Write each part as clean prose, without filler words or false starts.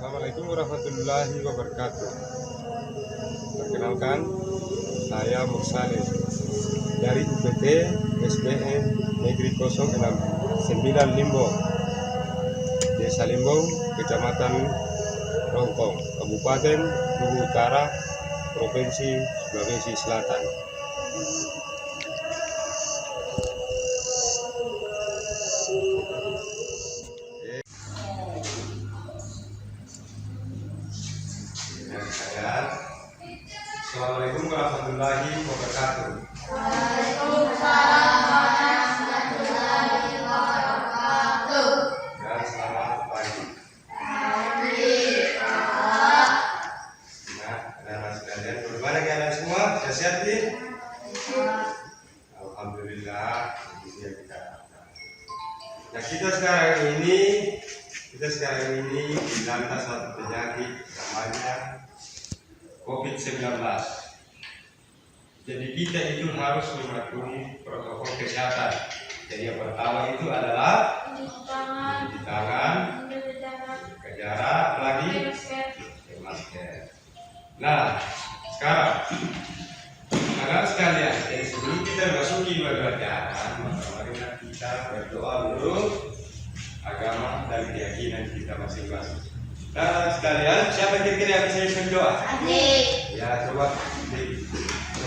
Assalamualaikum warahmatullahi wabarakatuh. Perkenalkan, saya Mursalin dari UPT SBN Negeri 06 Limbong, Desa Limbong, Kecamatan Rongkong, Kabupaten Luwu Utara, Provinsi Sulawesi Selatan. Assalamualaikum warahmatullahi wabarakatuh. Waalaikumsalam warahmatullahi wabarakatuh. Dan selamat pagi. Nah, anak-anak sekalian, bagaimana keadaan semua? Sehat nih? Alhamdulillah. Nah, kita sekarang ini dilanda satu penyakit namanya COVID-19. Jadi kita itu harus mematuhi protokol kesehatan. Jadi yang pertama itu adalah cuci tangan, jaga jarak, apalagi pakai masker. Nah, sekarang anak sekalian, jadi sebelum kita memasuki pelajaran, mari kita berdoa dulu agama dan keyakinan kita masing-masing. Nah, sekalian, siapa kira-kira yang bisa berdoa? Adik. Ya, coba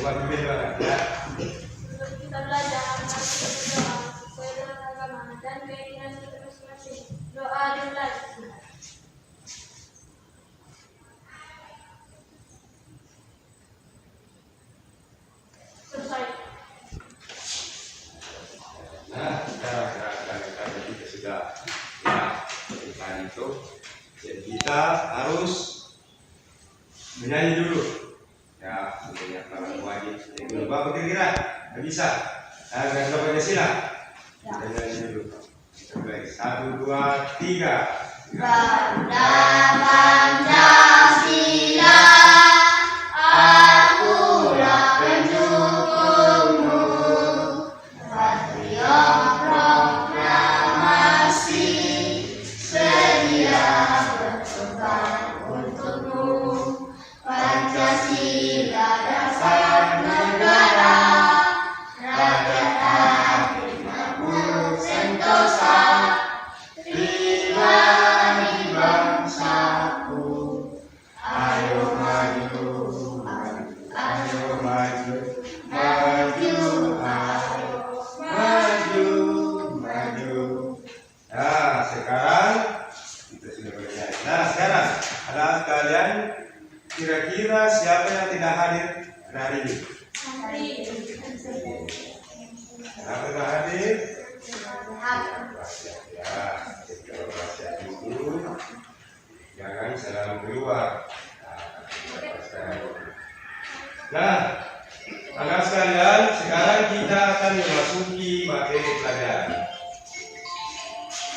berdoa ya. Kita belajar berdoa sesuai dengan agama dan keyakinan kita masing-masing. Doa dimulai. Selesai. Nah, sekarang karena kita sudah ya pernikahan itu, jadi kita harus menyanyi dulu. Ya, sebenarnya para wajib. Yang berapa kira-kira? Nggak bisa. Nah, nggak bisa Pancasila. Kita nyanyi dulu. Kita mulai. 1, 2, 3. Bangsa Pancasila, akulah pendukungmu. Patriot proklamasi, sedia berkorban untukmu. Pancasila dasar negara, rakyat adil makmur sentosa. Pribadi bangsaku, ayo maju, ayo maju, maju, ayo Maju. Nah, sekarang kita sudah bernyanyi. Nah, sekarang ada sekalian, kira-kira siapa yang tidak hadir hari ini? Kenapa tidak hadir? Ya, kalau rahasia itu jangan sedang keluar. Nah, anak sekalian, sekarang kita akan memasuki materi pelajaran.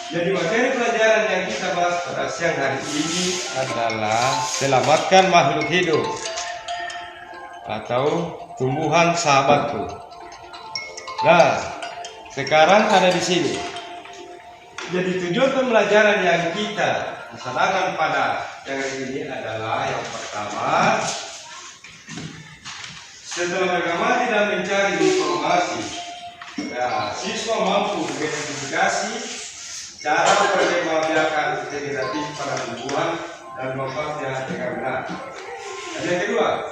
Jadi materi pelajaran yang kita bahas pada siang hari ini adalah selamatkan makhluk hidup atau tumbuhan sahabatku. Nah, sekarang ada di sini. Jadi tujuan pembelajaran yang kita laksanakan pada yang ini adalah yang pertama, setelah mengamati dan mencari informasi, ya, siswa mampu mengidentifikasi cara perkembangbiakan integratif pada tumbuhan dan manfaatnya dengan benar. Dan yang kedua,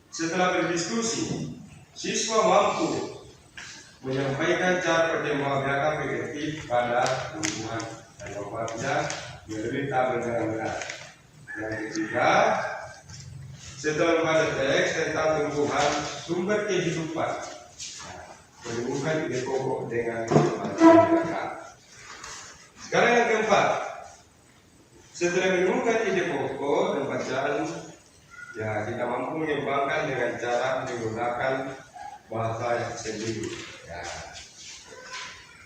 setelah berdiskusi, siswa mampu menyampaikan cara perkembangbiakan integratif pada tumbuhan dan manfaatnya melalui tabel dengan benar. Yang ketiga, setelah membaca teks tentang tumbuhan sumber kehidupan, menemukan ide pokok dengan perkembangbiakan. Sekarang yang keempat, setelah menemukan ide pokok dan bacaan, ya kita mampu mengembangkan dengan cara menggunakan bahasa yang sendiri. Ya.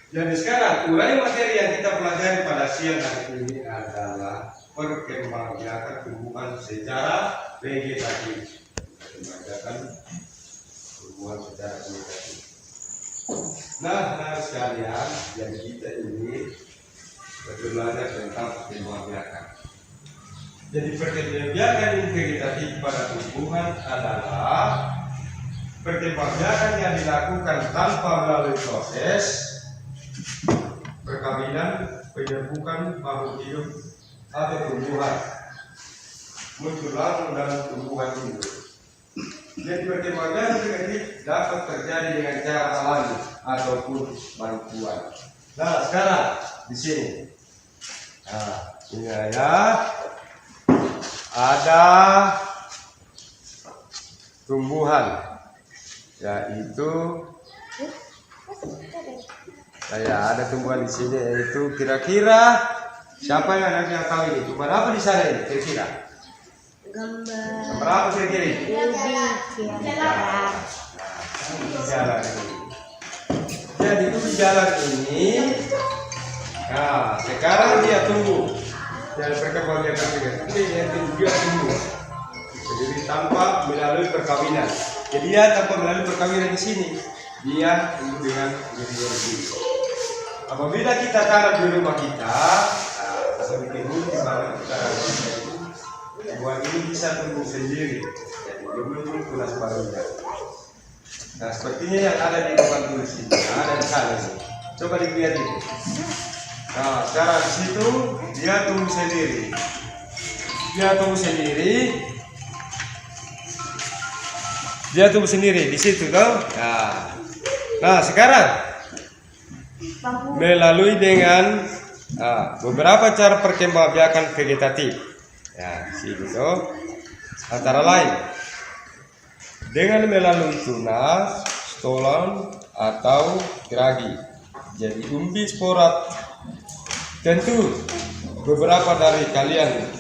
Jadi sekarang uraian materi yang kita pelajari pada siang hari ini adalah perkembangbiakan tumbuhan secara vegetatif. Perkembangbiakan tumbuhan secara vegetatif. Nah, sekalian, jadi kita ini belajar tentang perkembangan biakan. Jadi perkembangan biakan vegetatif pada tumbuhan adalah perkembangan biakan yang dilakukan tanpa melalui proses perkawinan, penyerbukan makhluk hidup atau tumbuhan muncul langsung dalam tumbuhan itu. Jadi perkembangan biakan vegetatif dapat terjadi dengan cara alami ataupun bantuan. Nah, sekarang di sini, ini ya, ada tumbuhan, yaitu ada tumbuhan di sini, yaitu kira-kira siapa yang nanti tahu ini? Tumbuhan apa di sana ini? Kira-kira? Gambar apa kira-kira ini? Jalan ini. Jadi itu di jalan ini. Nah, sekarang dia tumbuh dan perkembangan dia tumbuh sendiri tanpa melalui perkawinan. Jadi dia tanpa melalui perkawinan di sini, dia tumbuh dengan biologi. Apabila kita tanam di rumah kita, sedikit dulu di bawah kita buah ini bisa tumbuh sendiri. Jadi belum tunas barunya. Nah, sepertinya yang ada di depan tulis ini, ada di sana ini. Coba dilihat ini. Nah, sekarang di situ dia tumbuh sendiri. Dia tumbuh sendiri di situ toh. Nah, sekarang melalui dengan beberapa cara perkembangbiakan vegetatif. Ya, sini toh. Antara lain dengan melalui tunas, stolon atau geragi. Jadi umbi sporat. Tentu beberapa dari kalian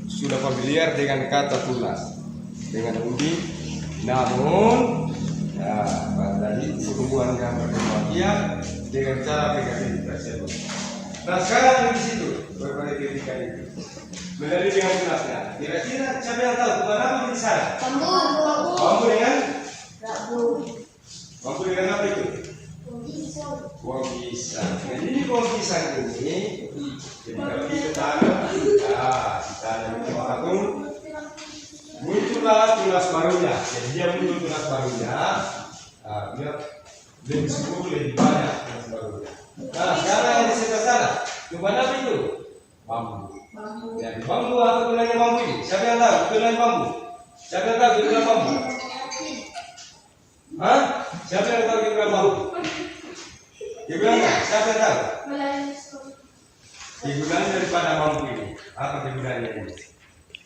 sudah familiar dengan kata tunas, dengan umbi. Namun, dari tumbuhan yang berkembang dengan cara vegetatif tersebut. Nah, sekarang di situ berbagai kritikan itu melalui dengan tunasnya. Kira-kira siapa yang tahu tumbuhan apa di sana? Bambu dengan? Bambu dengan apa itu? Buah pisang. Nah, ini buah pisang ini, jadi kalau kita tanam, itu akan muncullah tunas barunya. Jadi dia muncul tunas barunya, dia lebih subur, lebih banyak tunas barunya. Nah, sekarang yang di sebelah sana, tumbuhan apa itu? Bambu. Ya, di bambu apa gunanya bambu ini? Siapa yang tahu gunanya bambu? Siapa yang tahu gunanya bambu? Hah? Siapa yang tahu gunanya bambu? Kegunaan, siapa yang tahu? Kegunaan daripada bambu ini. Apa kegunaannya ini?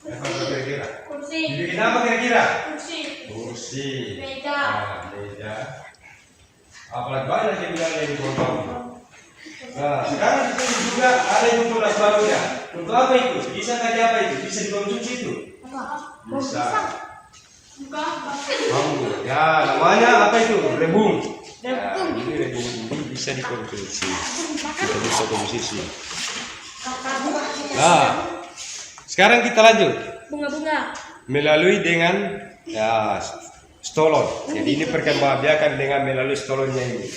Apa kira-kira? Kursi. Dibikin apa kira-kira? Kursi. Meja. Meja. Apalagi banyak kegunaannya di bambu. Nah, sekarang di sini juga ada yang tunas barunya. Untuk apa itu? Bisa tadi apa itu? Bisa dikonsumsi itu? Bisa. Bambu. Ya, namanya apa itu? Rebung. Ya, ini rebung ini bisa dikonsumsi. Kita bisa konsumsi. Nah, sekarang kita lanjut. Bunga-bunga. Melalui dengan stolon. Jadi ini perkembangbiakan dengan melalui stolonnya ini.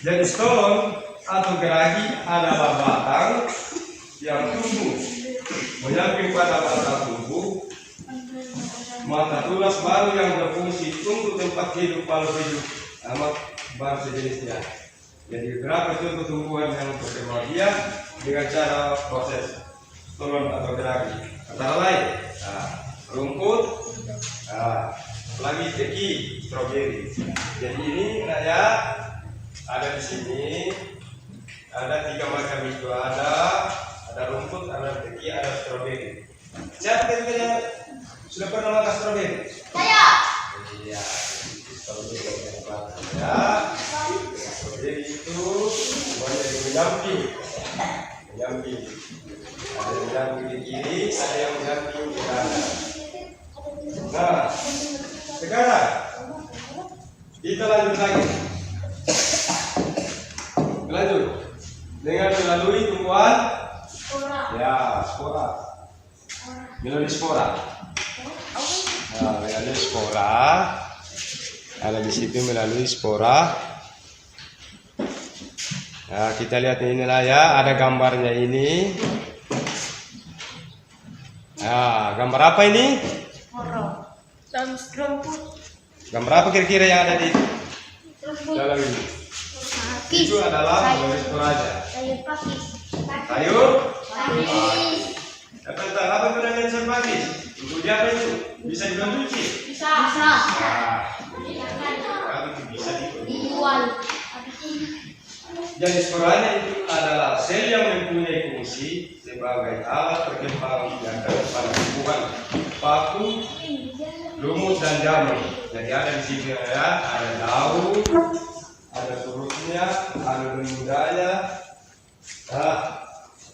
Jadi stolon atau geragi adalah batang yang tumbuh menyamping pada batang tumbuh mata tunas baru yang berfungsi untuk tempat hidup makhluk hidup amat baru sejenisnya. Jadi beberapa contoh tumbuhan yang berkembang dengan cara proses stolon atau geragi antara lain rumput, lagi teki, stroberi. Jadi ini ada di sini ada 3 macam itu, ada rumput, ada teki, ada stroberi. Siapa yang sudah pernah makan stroberi? Saya. Iya, stroberi itu banyak yang menyamping. Ada yang menyamping di kiri, ada yang menyamping di kanan. Nah, sekarang kita lanjut lagi. Lanjut dengan melalui tumbuhan spora. Melalui spora. Nah, melalui spora. Ada di situ melalui spora. Nah, kita lihat inilah ya, ada gambarnya ini. Nah, gambar apa ini? Gambar apa kira-kira yang ada di dalam ini? Itu adalah garis toraja. Sayur? Apa gunanya sayur pakis? Untuk dia apa itu? Bisa dikonsumsi? Bisa. Nah, kalau itu bisa Dijual. Jenis toraja itu adalah sel yang mempunyai fungsi sebagai alat perkembangan biakan pada tumbuhan paku, lumut dan jamur. Jadi ada di sini ya, ada daun, ada turutnya, ada mudanya. Nah,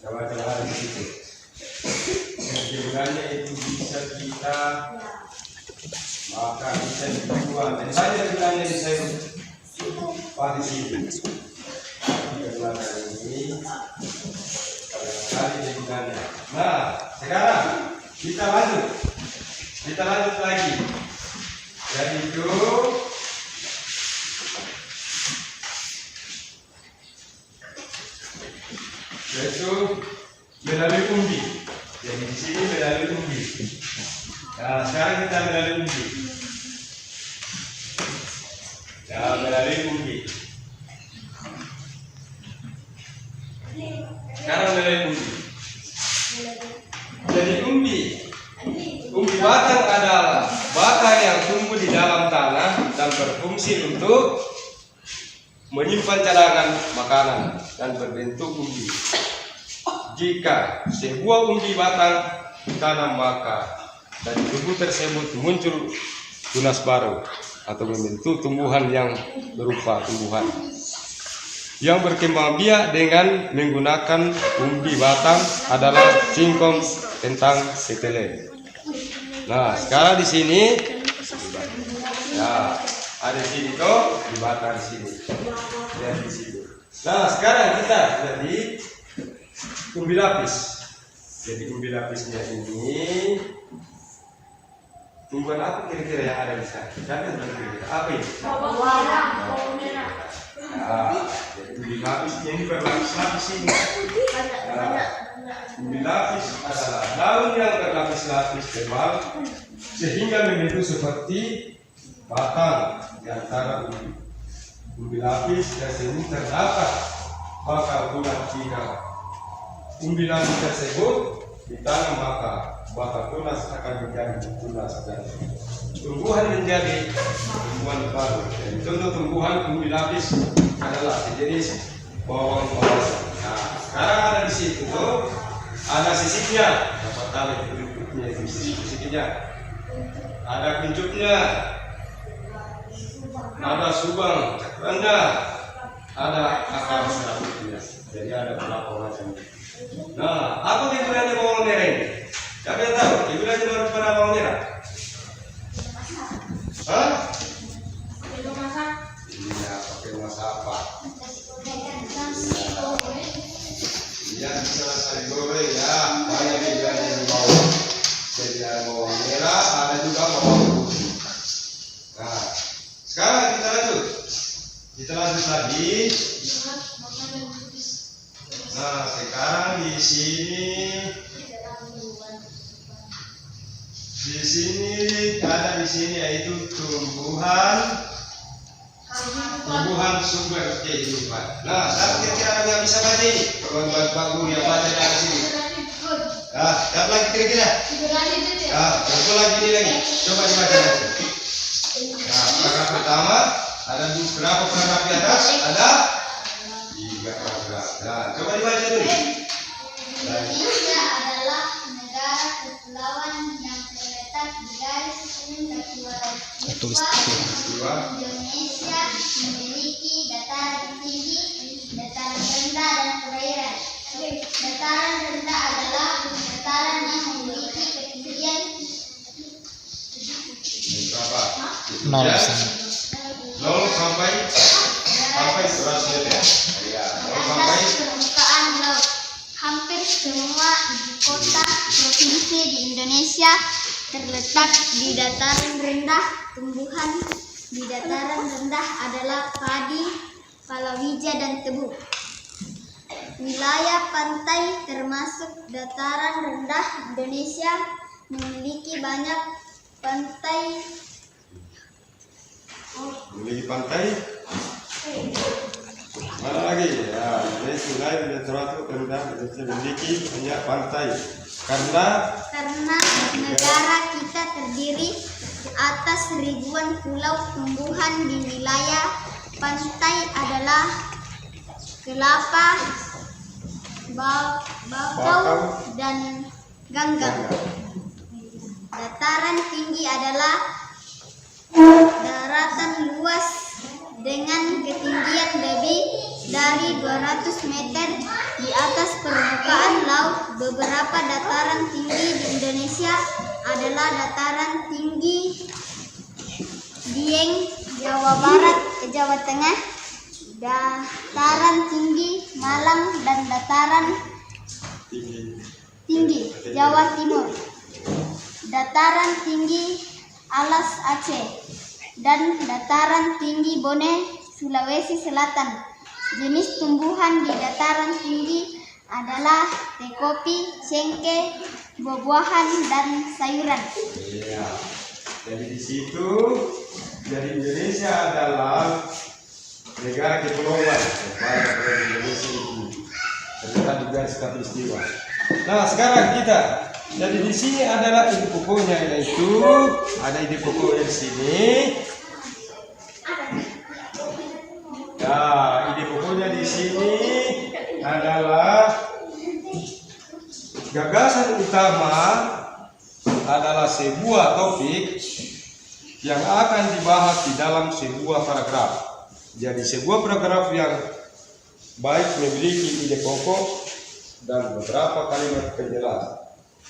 coba di situ. Sebenarnya itu bisa kita makan, bisa dijual. Dan banyak gunanya di sayur pakis ini. Ini kali gunanya. Nah, sekarang kita lanjut lagi. Yaitu melalui umbi. Jadi di sini melalui umbi. Nah, sekarang kita melalui umbi. Ya, melalui umbi. Sekarang melalui umbi. Jadi umbi batang adalah batang yang tumbuh di dalam tanah dan berfungsi untuk menyimpan cadangan makanan dan berbentuk umbi. Jika sebuah umbi batang ditanam maka dari tubuh tersebut muncul tunas baru atau membentuk tumbuhan yang berupa tumbuhan yang berkembang biak dengan menggunakan umbi batang adalah singkong, kentang, ketele. Nah, sekarang di sini, ya, ada di sini tuh, di batang di sini, ya di sini. Nah, sekarang kita jadi umbi lapis. Jadi umbi lapisnya ini tumbuhan apa kira-kira yang ada di sana? Siapa yang kira-kira? Apa ini? Bawang merah. Nah, jadi umbi lapisnya ini berlapis-lapis ini. Nah, umbi lapis adalah daun yang berlapis-lapis tebal sehingga membentuk seperti batang di antara umbi lapis dan sini terdapat bakal bulan tiga. Umbi lapis tersebut ditanam maka bakal tunas akan menjadi tunas dan tumbuhan menjadi tumbuhan baru. Jadi contoh tumbuhan umbi lapis adalah sejenis bawang bombay. Nah, sekarang ada di situ tuh ada sisipnya. Dapat tahu bentuknya itu sisipnya. Ada kuncupnya. Ada subang rendah. Ada akar serabutnya. Jadi ada beberapa macam. Nah, apa gunanya bawang merah ini? Siapa yang tahu? Gunanya pada bawang merah? Hah? Itu masak. Iya, pakai masak apa? Iya, bisa masak goreng ya. Banyak gunanya di bawang. Jadi ada bawang merah, ada juga bawang putih. Nah, sekarang kita lanjut. Kita lanjut lagi. Nah, sekarang di sini ada di sini yaitu tumbuhan sumber kehidupan. Nah, siapa kira-kira yang bisa baca ini? Bang Guru yang baca dari sini. Nah, siapa lagi kira-kira? Nah, coba lagi ini lagi. Coba dibaca lagi. Nah, paragraf pertama ada berapa paragraf di atas? Ada 3 paragraf. Nah, coba dibaca dulu. Indonesia adalah negara kepulauan yang terletak di garis khatulistiwa. Indonesia memiliki dataran tinggi, dataran rendah, dan perairan. Dataran rendah adalah dataran yang memiliki ketinggian 0 sampai 100 meter. Ya, 0 sampai permukaan laut. Hampir semua ibu kota provinsi di Indonesia terletak di dataran rendah. Tumbuhan di dataran rendah adalah padi, palawija, dan tebu. wilayah pantai termasuk dataran rendah Indonesia memiliki banyak pantai. Memiliki pantai. Mana lagi? Ya, Indonesia wilayah termasuk rendah Indonesia memiliki banyak pantai. Karena Negara kita terdiri atas ribuan pulau. Tumbuhan di wilayah pantai adalah kelapa, bakau, dan ganggang. Dataran tinggi adalah daratan luas dengan ketinggian lebih dari 200 meter di atas permukaan laut. Beberapa dataran tinggi di Indonesia adalah dataran tinggi Dieng, Jawa Barat, Jawa Tengah, dataran tinggi Malang, dan dataran tinggi Jawa Timur, dataran tinggi Alas Aceh, dan dataran tinggi Bone, Sulawesi Selatan. Jenis tumbuhan di dataran tinggi adalah teh kopi, cengkeh, buah-buahan, dan sayuran. iya. Jadi di situ, jadi Indonesia adalah negara kepulauan. Negara Indonesia itu terletak di garis khatulistiwa. Nah, sekarang kita, jadi di sini adalah ide pokoknya, yaitu ada ide pokoknya di sini. Nah, ide pokoknya di sini adalah gagasan utama adalah sebuah topik yang akan dibahas di dalam sebuah paragraf. Jadi sebuah paragraf yang baik memiliki ide pokok dan beberapa kalimat penjelas.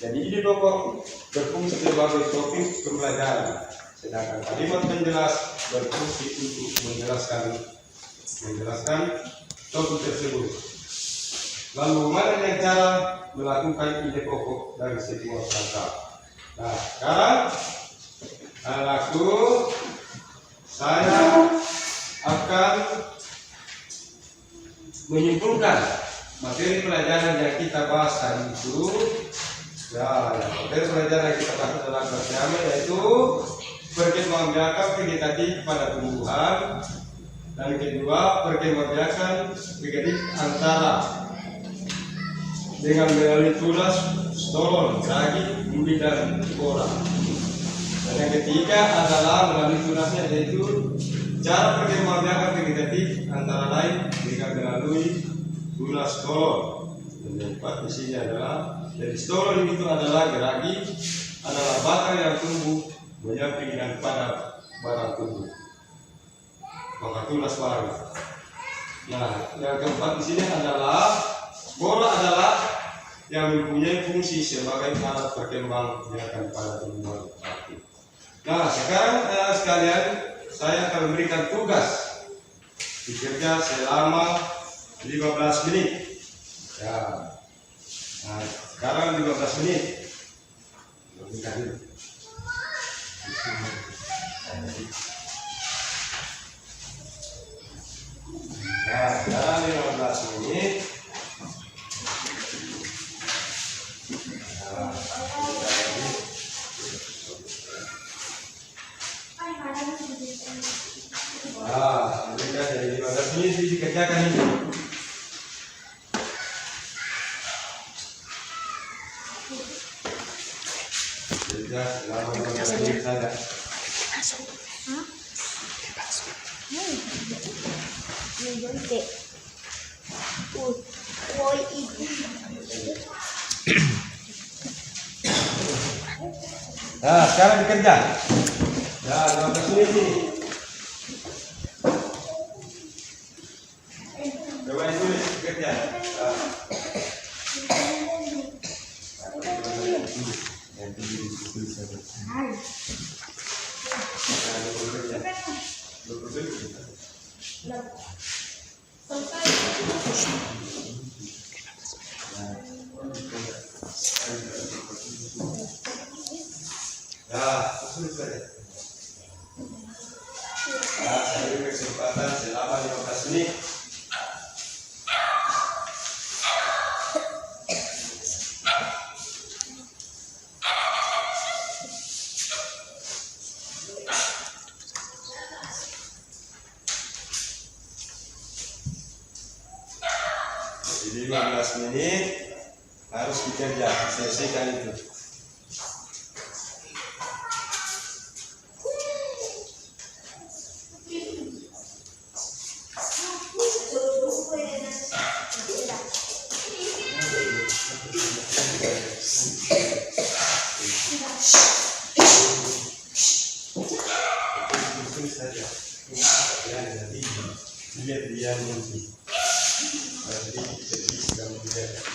Jadi ide pokok berfungsi sebagai topik pembelajaran, sedangkan kalimat penjelas berfungsi untuk menjelaskan topik tersebut. Lalu mana yang cara melakukan ide pokok dari sebuah paragraf? Nah, sekarang saya akan menyimpulkan materi pelajaran yang kita bahas hari itu. Ya, materi pelajaran yang kita bahas adalah pertama, yaitu perkembangan biakan vegetatif pada tumbuhan, dan kedua perkembangan biakan vegetatif antara dengan melalui tunas, stolon, ragi, umbi, dan spora. Dan yang ketiga adalah melalui tunasnya, yaitu cara perkembangan biakan vegetatif antara lain dengan melalui tunas stolon. Dan yang keempat di sini adalah, jadi stolon itu adalah geragi, adalah batang yang tumbuh menyamping pada batang tumbuh, maka tunas baru. Nah, yang keempat di sini adalah spora, adalah yang mempunyai fungsi sebagai alat perkembang biakan pada tumbuhan aktif. Nah, sekarang sekalian saya akan memberikan tugas bekerja selama 15 menit. Ya. Nah, sekarang 15 menit. Nah, sekarang 15 menit. Nah, mereka dari 15 menit dikerjakan ini. Kerja selama 15 menit saja. Nah, sekarang dikerja. Ya, 15 menit ini. Coba ditulis bekerja. Tulis saja. Nah, saya beri kesempatan selama 15 menit. Jadi 15 menit harus dikerja, selesaikan itu. Itu saja. Ya, nanti lihat dia nanti. Nanti jadi sedang tidak.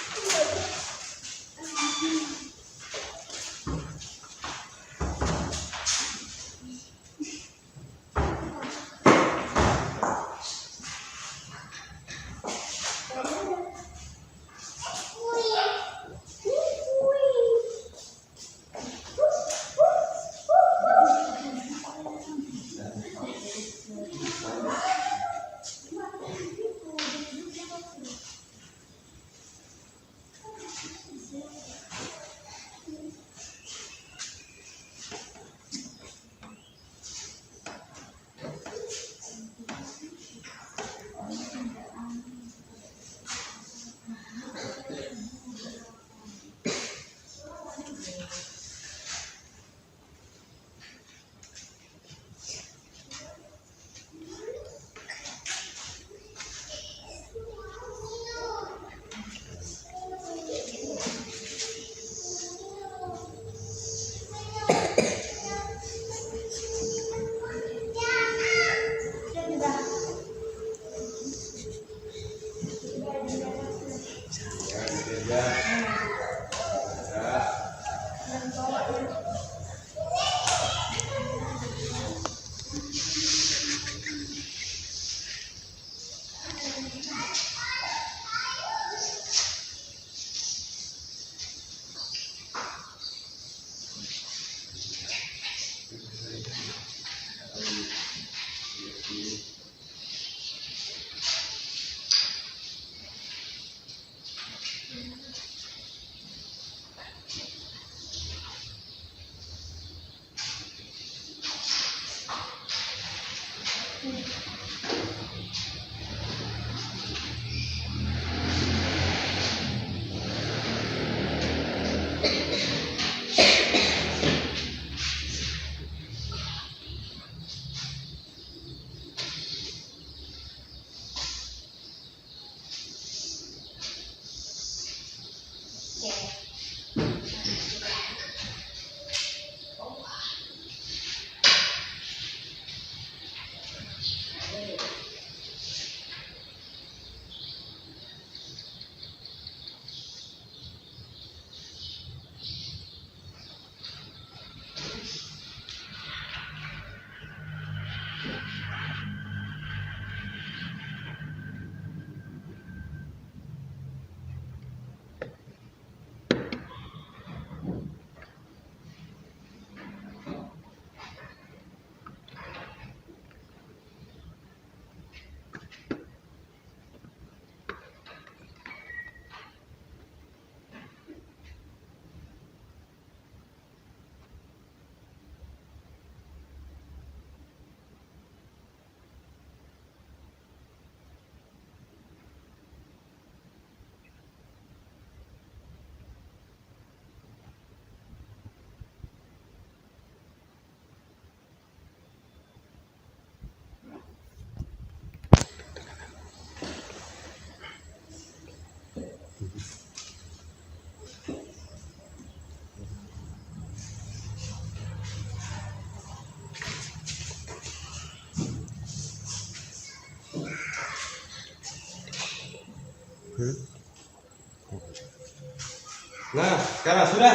Nah, sekarang sudah?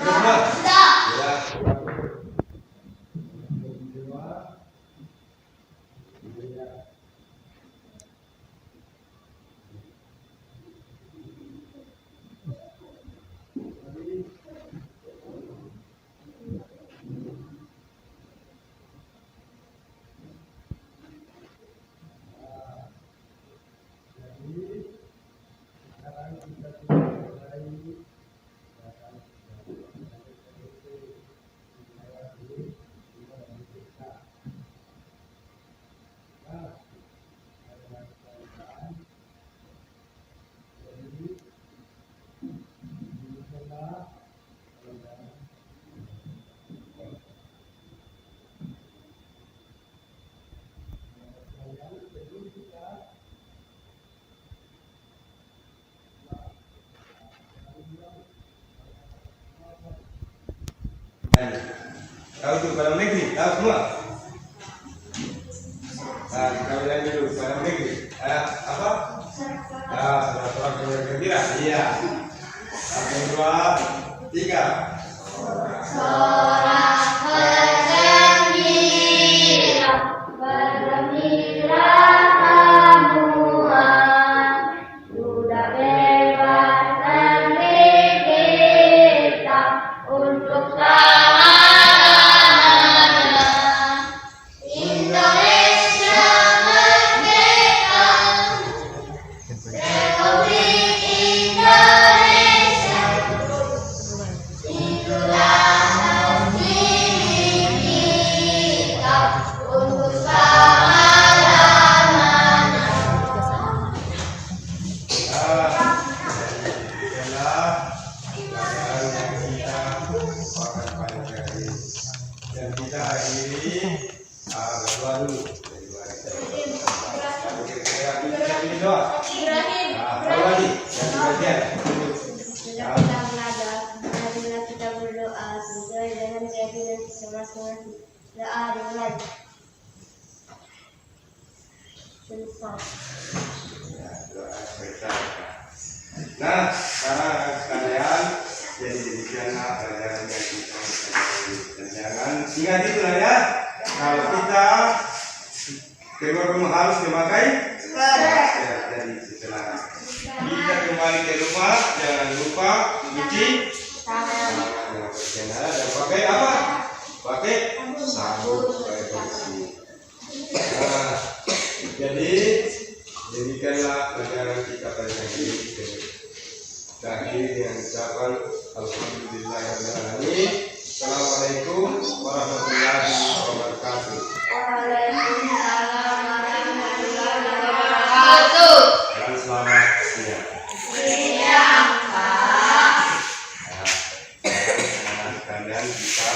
Sudah. Ya. semua? Nah, kita bilang dulu dalam negeri. Apa? Nah, surat-surat kabar gembira. Iya. 1, 2, 3. Sorak bergembira, bergembiralah semua, sudah bebas negeri kita untuk selama-lamanya. Indonesia merdeka, Republik Indonesia, itulah negeri kita untuk selama-lamanya. Adalah pelajaran yang kita akan pelajari dan kita akhiri berdoa dulu. Ini doa. Apa lagi? Yang bagian. Sudah kita belajar, marilah kita berdoa sesuai dengan keyakinan kita masing-masing. Doa dimulai. Sumpah. Ya, doa bersama. Nah, sekarang sekalian, jadi demikianlah pelajaran yang kita pelajari. Dan jangan ingat itu lah ya, kalau kita keluar rumah harus memakai masker. Jadi setelah kita kembali ke rumah, jangan lupa cuci tangan. Dan pakai apa? Pakai sabun supaya bersih. Nah, jadi demikianlah pelajaran kita pada hari ini. Akhir dengan ucapan alhamdulillahirobbilalamin. Assalamualaikum warahmatullahi wabarakatuh. Waalaikumsalam warahmatullahi wabarakatuh. Dan selamat siang. Siang, Pak. Nah, sekarang kalian bisa